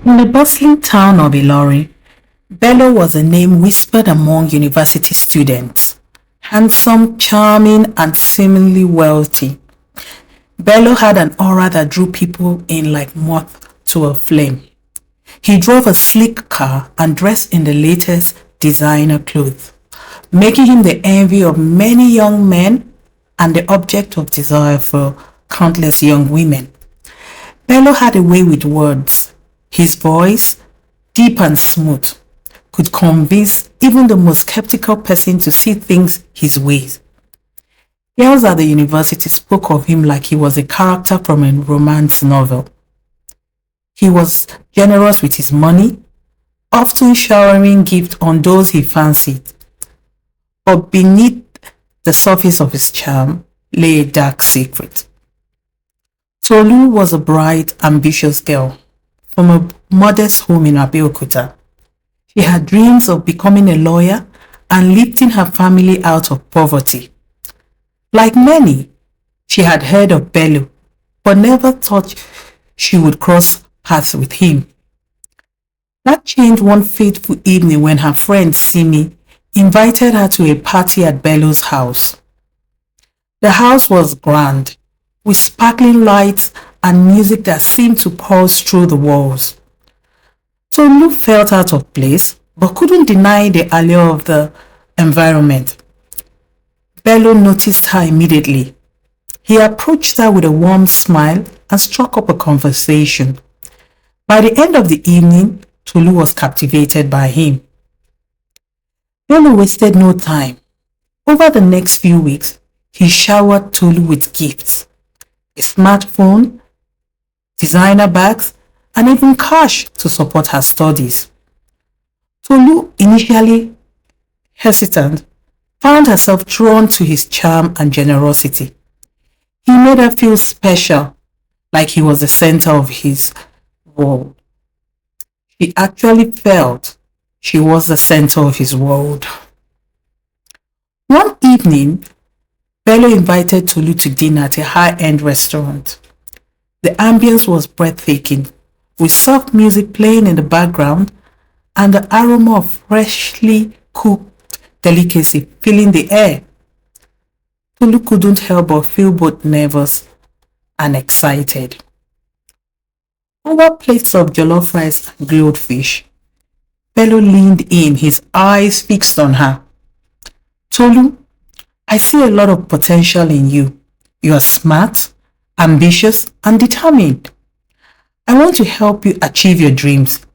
In the bustling town of Ilorin, Bello was a name whispered among university students. Handsome, charming, and seemingly wealthy, Bello had an aura that drew people in like moth to a flame. He drove a sleek car and dressed in the latest designer clothes, making him the envy of many young men and the object of desire for countless young women. Bello had a way with words. His voice, deep and smooth, could convince even the most skeptical person to see things his ways. Girls at the university spoke of him like he was a character from a romance novel. He was generous with his money, often showering gifts on those he fancied. But beneath the surface of his charm lay a dark secret. Tolu was a bright, ambitious girl from a modest home in Abeokuta. She had dreams of becoming a lawyer and lifting her family out of poverty. Like many, she had heard of Bello, but never thought she would cross paths with him. That changed one fateful evening when her friend Simi invited her to a party at Bello's house. The house was grand, with sparkling lights and music that seemed to pulse through the walls. Tolu felt out of place, but couldn't deny the allure of the environment. Bello noticed her immediately. He approached her with a warm smile and struck up a conversation. By the end of the evening, Tolu was captivated by him. Bello wasted no time. Over the next few weeks, he showered Tolu with gifts, a smartphone, designer bags, and even cash to support her studies. Tolu, initially hesitant, found herself drawn to his charm and generosity. He made her feel special, like he was the center of his world. She actually felt she was the center of his world. One evening, Bello invited Tolu to dinner at a high-end restaurant. The ambience was breathtaking, with soft music playing in the background and the aroma of freshly cooked delicacy filling the air. Tolu couldn't help but feel both nervous and excited. Over plates of jollof rice and grilled fish, Bello leaned in, his eyes fixed on her. Tolu, I see a lot of potential in you. You are smart, ambitious, and determined. I want to help you achieve your dreams,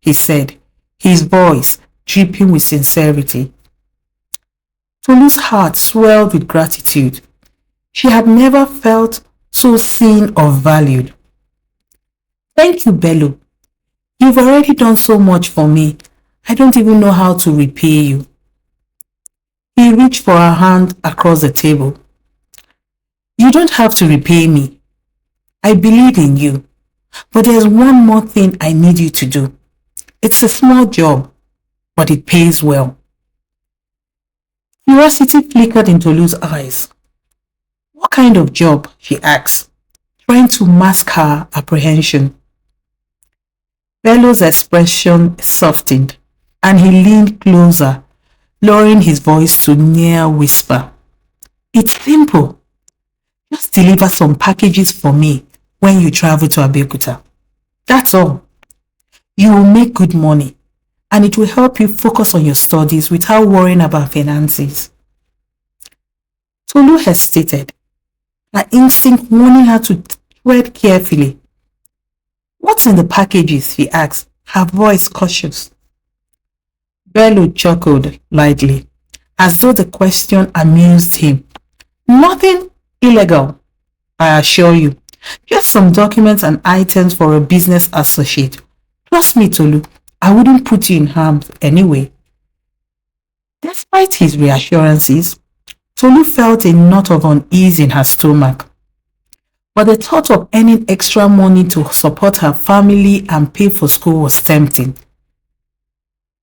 he said, his voice dripping with sincerity. Tolu's heart swelled with gratitude. She had never felt so seen or valued. Thank you, Bello. You've already done so much for me. I don't even know how to repay you. He reached for her hand across the table. You don't have to repay me. I believe in you. But there's one more thing I need you to do. It's a small job, but it pays well. Curiosity flickered in Tolu's eyes. What kind of job? She asked, trying to mask her apprehension. Bello's expression softened, and he leaned closer, lowering his voice to near whisper. It's simple. Just deliver some packages for me when you travel to Abeokuta. That's all. You will make good money, and it will help you focus on your studies without worrying about finances. Tolu hesitated, her instinct warning her to tread carefully. What's in the packages? She asked, her voice cautious. Bello chuckled lightly, as though the question amused him. Nothing illegal, I assure you. Just some documents and items for a business associate. Trust me, Tolu, I wouldn't put you in harm anyway. Despite his reassurances, Tolu felt a knot of unease in her stomach. But the thought of earning extra money to support her family and pay for school was tempting.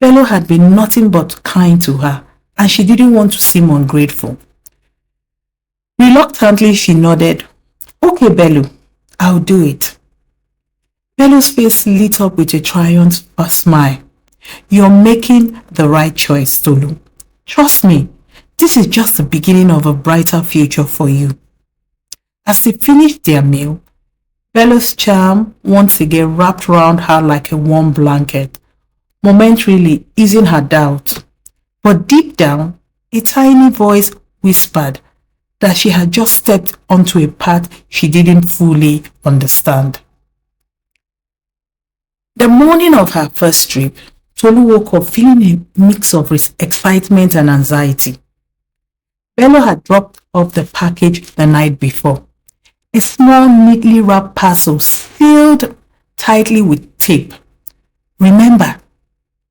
Bello had been nothing but kind to her, and she didn't want to seem ungrateful. Reluctantly, she nodded. Okay, Bello, I'll do it. Bello's face lit up with a triumphant smile. You're making the right choice, Tolu. Trust me, this is just the beginning of a brighter future for you. As they finished their meal, Bello's charm once again wrapped around her like a warm blanket, momentarily easing her doubt. But deep down, a tiny voice whispered that she had just stepped onto a path she didn't fully understand. The morning of her first trip, Tolu woke up feeling a mix of excitement and anxiety. Bello had dropped off the package the night before. A small, neatly wrapped parcel sealed tightly with tape. Remember,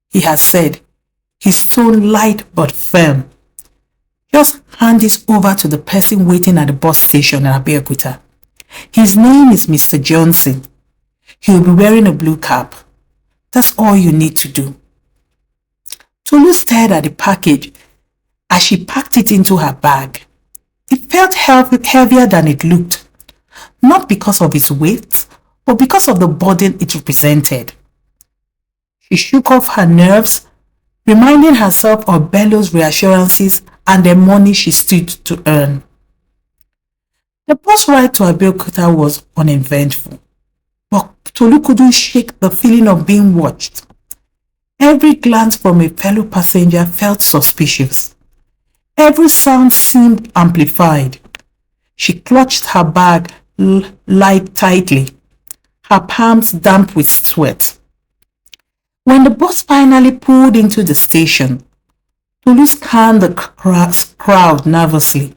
he had said, his tone light but firm. Just hand this over to the person waiting at the bus station in Abeokuta. His name is Mr. Johnson. He'll be wearing a blue cap. That's all you need to do. Tolu stared at the package as she packed it into her bag. It felt heavier than it looked, not because of its weight, but because of the burden it represented. She shook off her nerves, reminding herself of Bello's reassurances and the money she stood to earn. The bus ride to Abeokuta was uneventful, but Tolu couldn't shake the feeling of being watched. Every glance from a fellow passenger felt suspicious. Every sound seemed amplified. She clutched her bag tightly, her palms damp with sweat. When the bus finally pulled into the station, Tolu scanned the crowd nervously.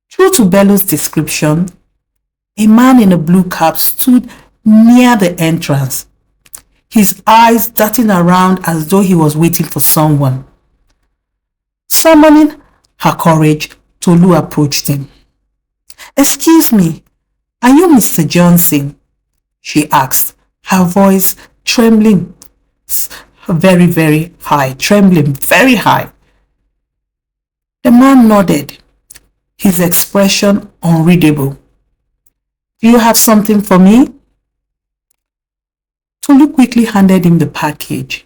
True to Bello's description, a man in a blue cap stood near the entrance, his eyes darting around as though he was waiting for someone. Summoning her courage, Tolu approached him. "Excuse me, are you Mr. Johnson?" she asked, her voice trembling very high. The man nodded, his expression unreadable. "Do you have something for me?" Tolu quickly handed him the package.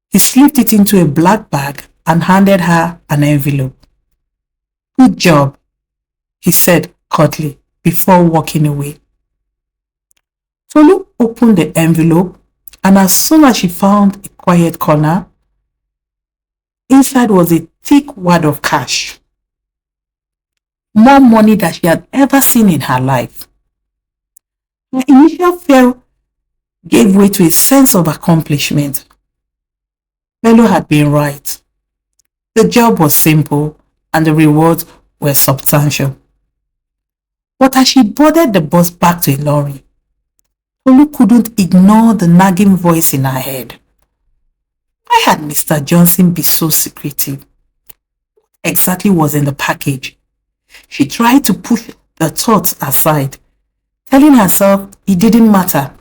He slipped it into a black bag and handed her an envelope. "Good job," he said curtly before walking away. Tolu opened the envelope, and as soon as she found a quiet corner, inside was a thick wad of cash. More money than she had ever seen in her life. Her initial fear gave way to a sense of accomplishment. Bello had been right. The job was simple and the rewards were substantial. But as she boarded the bus back to Ilorin, Tolu couldn't ignore the nagging voice in her head. Why had Mr. Johnson been so secretive? What exactly was in the package? She tried to push the thoughts aside, telling herself it didn't matter.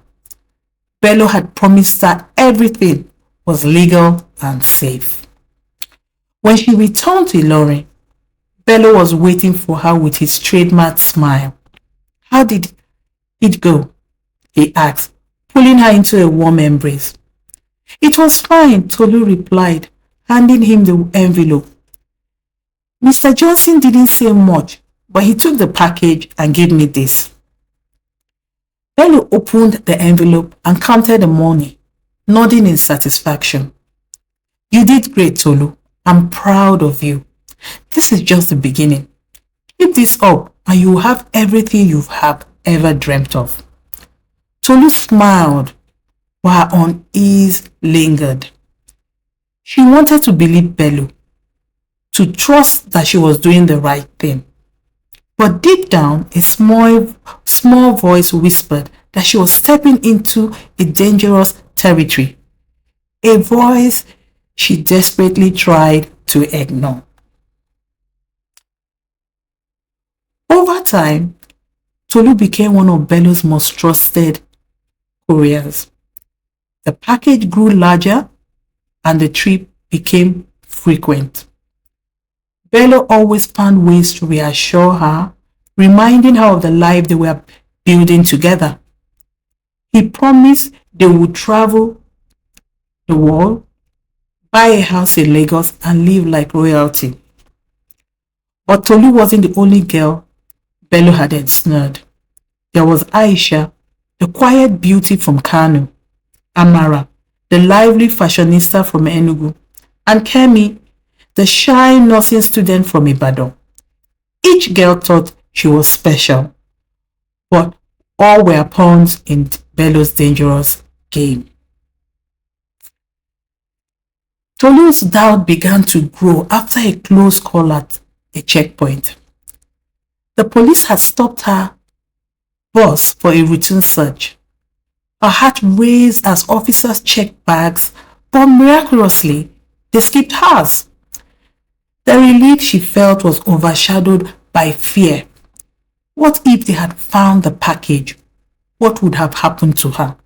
Bello had promised her everything was legal and safe. When she returned to Ilorin, Bello was waiting for her with his trademark smile. "How did it go?" he asked, pulling her into a warm embrace. "It was fine," Tolu replied, handing him the envelope. "Mr. Johnson didn't say much, but he took the package and gave me this." Bello opened the envelope and counted the money, nodding in satisfaction. "You did great, Tolu. I'm proud of you. This is just the beginning. Keep this up and you will have everything you have ever dreamt of." Tolu smiled while her unease lingered. She wanted to believe Bello, to trust that she was doing the right thing. But deep down, a small voice whispered that she was stepping into a dangerous territory, a voice she desperately tried to ignore. Over time, Tolu became one of Bello's most trusted couriers. The package grew larger and the trip became frequent. Bello always found ways to reassure her, reminding her of the life they were building together. He promised they would travel the world, buy a house in Lagos, and live like royalty. But Tolu wasn't the only girl Bello had ensnared. There was Aisha, the quiet beauty from Kano, Amara, the lively fashionista from Enugu, and Kemi, the shy nursing student from Ibadan. Each girl thought she was special, but all were pawns in Bello's dangerous game. Tolu's doubt began to grow after a close call at a checkpoint. The police had stopped her bus for a routine search. Her heart raced as officers checked bags, but miraculously, they skipped hers. The relief she felt was overshadowed by fear. What if they had found the package? What would have happened to her?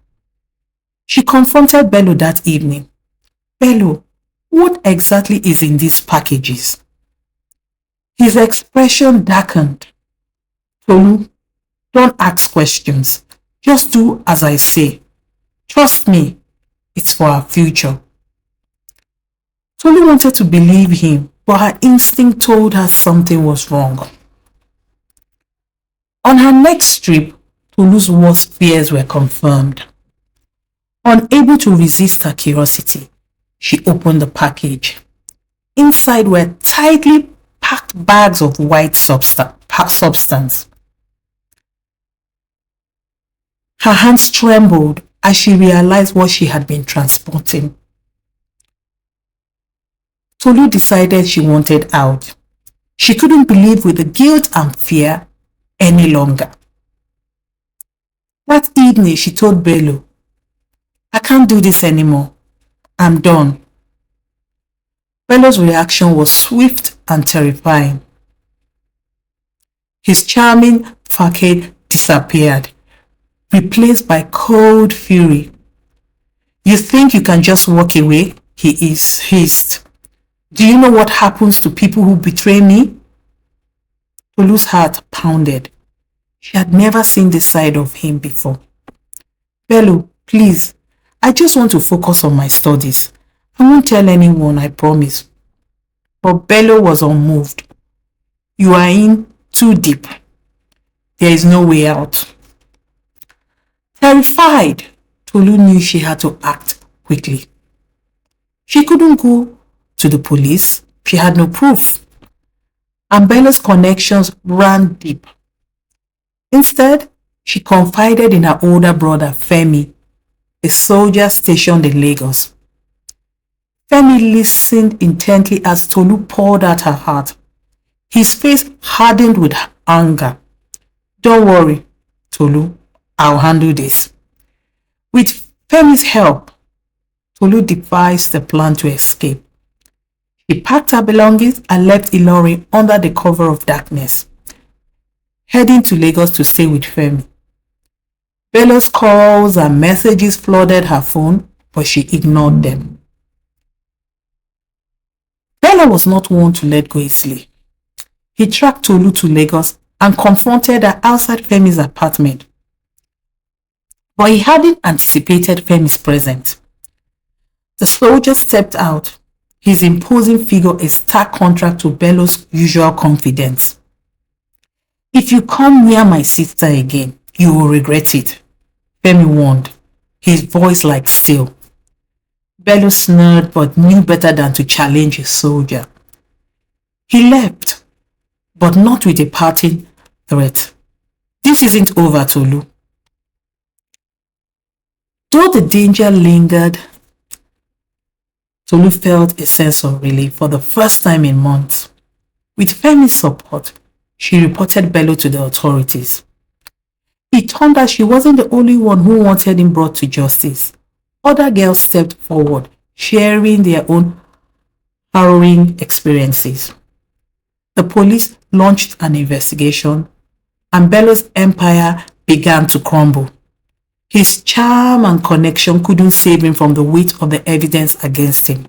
She confronted Bello that evening. Bello, what exactly is in these packages? His expression darkened. Tolu, don't ask questions. Just do as I say. Trust me, it's for our future. Tolu wanted to believe him, but her instinct told her something was wrong. On her next trip, Tolu's worst fears were confirmed. Unable to resist her curiosity, she opened the package. Inside were tightly packed bags of white substance. Her hands trembled as she realized what she had been transporting. Tolu decided she wanted out. She couldn't believe with the guilt and fear any longer. That evening, she told Bello, I can't do this anymore. I'm done. Bello's reaction was swift and terrifying. His charming facade disappeared, replaced by cold fury. You think you can just walk away? He hissed. Do you know what happens to people who betray me? Tolu's heart pounded. She had never seen this side of him before. Bello, please, I just want to focus on my studies. I won't tell anyone, I promise. But Bello was unmoved. You are in too deep. There is no way out. Terrified, Tolu knew she had to act quickly. She couldn't go to the police. She had no proof. And Bello's connections ran deep. Instead, she confided in her older brother, Femi, a soldier stationed in Lagos. Femi listened intently as Tolu poured out her heart. His face hardened with anger. Don't worry, Tolu, I'll handle this. With Femi's help, Tolu devised a plan to escape. She packed her belongings and left Ilorin under the cover of darkness, heading to Lagos to stay with Femi. Bello's calls and messages flooded her phone, but she ignored them. Bello was not one to let go easily. He tracked Tolu to Lagos and confronted her outside Femi's apartment. But he hadn't anticipated Femi's presence. The soldier stepped out, his imposing figure a stark contrast to Bello's usual confidence. If you come near my sister again, you will regret it, Femi warned, his voice like steel. Bello snarled but knew better than to challenge a soldier. He left, but not with a parting threat. This isn't over, Tolu. Though the danger lingered, Tolu felt a sense of relief for the first time in months. With Femi's support, she reported Bello to the authorities. It turned out she wasn't the only one who wanted him brought to justice. Other girls stepped forward, sharing their own harrowing experiences. The police launched an investigation, and Bello's empire began to crumble. His charm and connection couldn't save him from the weight of the evidence against him.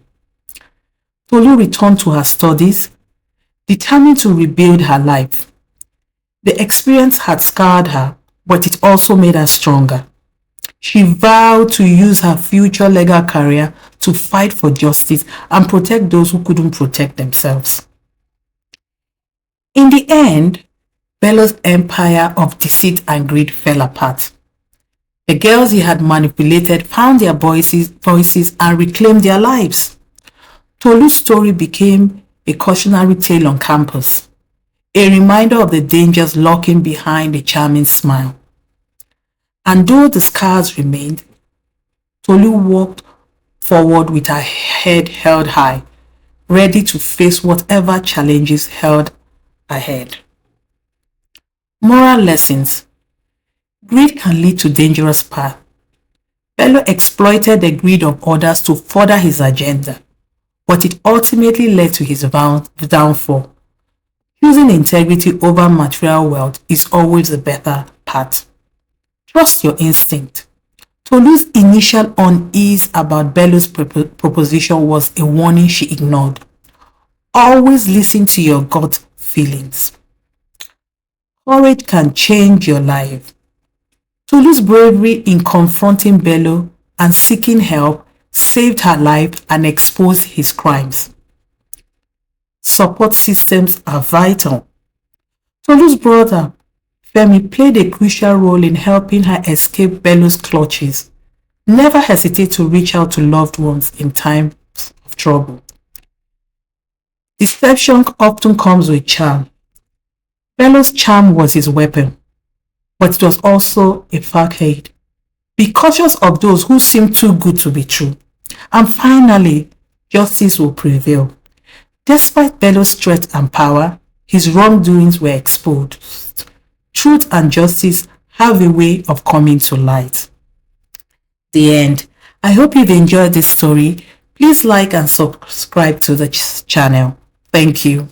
Tolu returned to her studies, determined to rebuild her life. The experience had scarred her, but it also made her stronger. She vowed to use her future legal career to fight for justice and protect those who couldn't protect themselves. In the end, Bello's empire of deceit and greed fell apart. The girls he had manipulated found their voices and reclaimed their lives. Tolu's story became a cautionary tale on campus, a reminder of the dangers lurking behind a charming smile. And though the scars remained, Tolu walked forward with her head held high, ready to face whatever challenges held ahead. Moral lessons. Greed can lead to dangerous paths. Bello exploited the greed of others to further his agenda, but it ultimately led to his downfall. Choosing integrity over material wealth is always the better path. Trust your instinct. Tolu's initial unease about Bello's proposition was a warning she ignored. Always listen to your gut feelings. Courage can change your life. Tolu's bravery in confronting Bello and seeking help saved her life and exposed his crimes. Support systems are vital. Tolu's brother, Femi, played a crucial role in helping her escape Bello's clutches. Never hesitate to reach out to loved ones in times of trouble. Deception often comes with charm. Bello's charm was his weapon, but it was also a facade. Be cautious of those who seem too good to be true. And finally, justice will prevail. Despite Bello's strength and power, his wrongdoings were exposed. Truth and justice have a way of coming to light. The end. I hope you've enjoyed this story. Please like and subscribe to the channel. Thank you.